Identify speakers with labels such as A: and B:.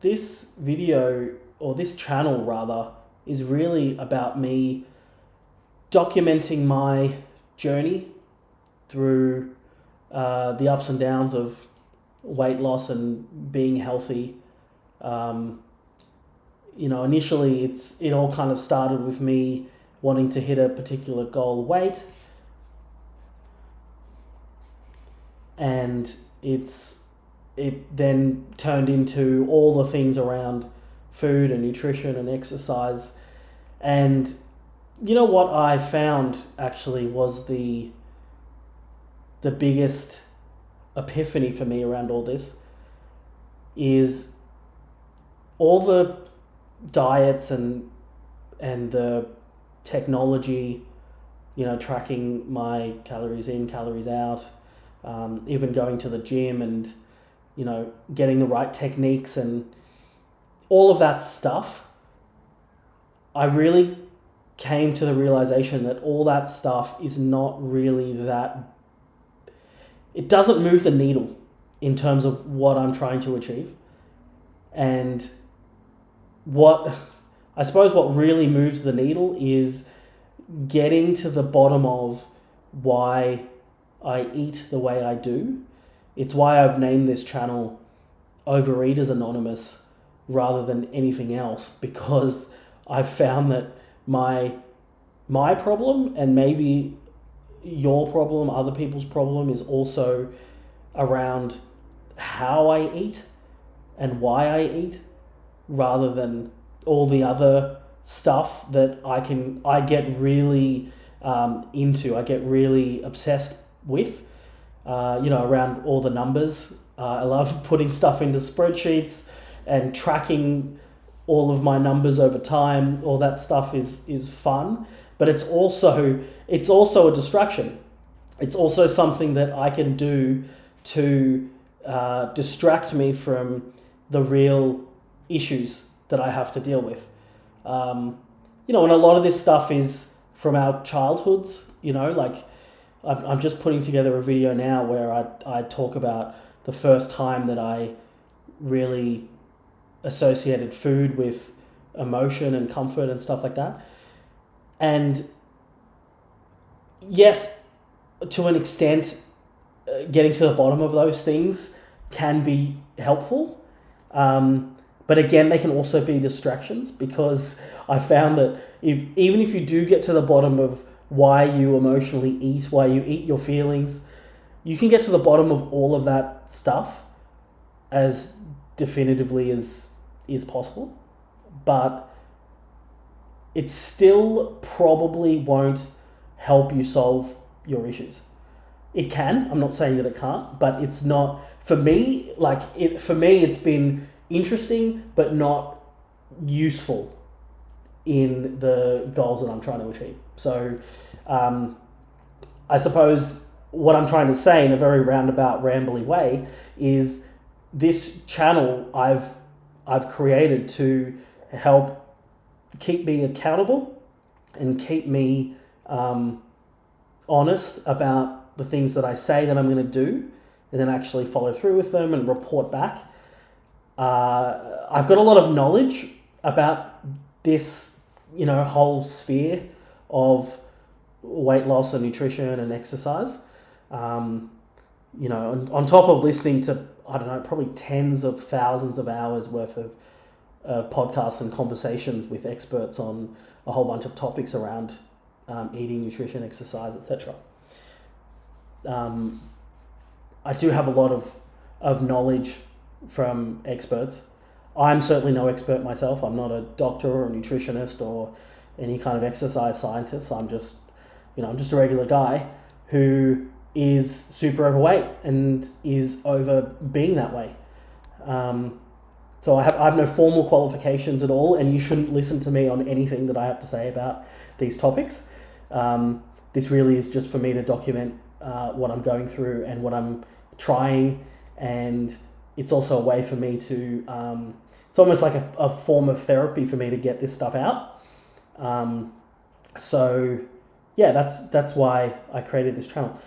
A: This video, or this channel rather, is really about me documenting my journey through the ups and downs of weight loss and being healthy. Um, Initially it all kind of started with me wanting to hit a particular goal weight, and it then turned into all the things around food and nutrition and exercise. And you know what I found actually was the biggest epiphany for me around all this is all the diets and the technology, tracking my calories in, calories out, even going to the gym and getting the right techniques and all of that stuff. I really came to the realization that all that stuff is not really that. It doesn't move the needle in terms of what I'm trying to achieve. And what really moves the needle is getting to the bottom of why I eat the way I do. It's why I've named this channel Overeaters Anonymous rather than anything else, because I've found that my problem, and maybe your problem, other people's problem, is also around how I eat and why I eat, rather than all the other stuff that I get really into. I get really obsessed with, around all the numbers. I love putting stuff into spreadsheets and tracking all of my numbers over time. All that stuff is fun, but it's also a distraction. It's also something that I can do to distract me from the real issues that I have to deal with. And a lot of this stuff is from our childhoods. Like I'm just putting together a video now where I talk about the first time that I really associated food with emotion and comfort and stuff like that. And yes, to an extent, getting to the bottom of those things can be helpful. But again, they can also be distractions, because I found that even if you do get to the bottom of why you emotionally eat, why you eat your feelings, you can get to the bottom of all of that stuff as definitively as is possible. But it still probably won't help you solve your issues. It can. I'm not saying that it can't, but it's not for me. For me, it's been interesting, but not useful in the goals that I'm trying to achieve. So, I suppose what I'm trying to say in a very roundabout, rambly way is this channel I've created to help keep me accountable and keep me honest about the things that I say that I'm going to do, and then actually follow through with them and report back. I've got a lot of knowledge about this, whole sphere of weight loss and nutrition and exercise. On top of listening to, I don't know, probably tens of thousands of hours worth of podcasts and conversations with experts on a whole bunch of topics around eating, nutrition, exercise, etc. I do have a lot of knowledge from experts. I'm certainly no expert myself. I'm not a doctor or a nutritionist or any kind of exercise scientist. I'm just a regular guy who is super overweight and is over being that way. So I have no formal qualifications at all, and you shouldn't listen to me on anything that I have to say about these topics. This really is just for me to document what I'm going through and what I'm trying, and it's also a way for me to, it's almost like a form of therapy for me to get this stuff out. So yeah, that's why I created this channel.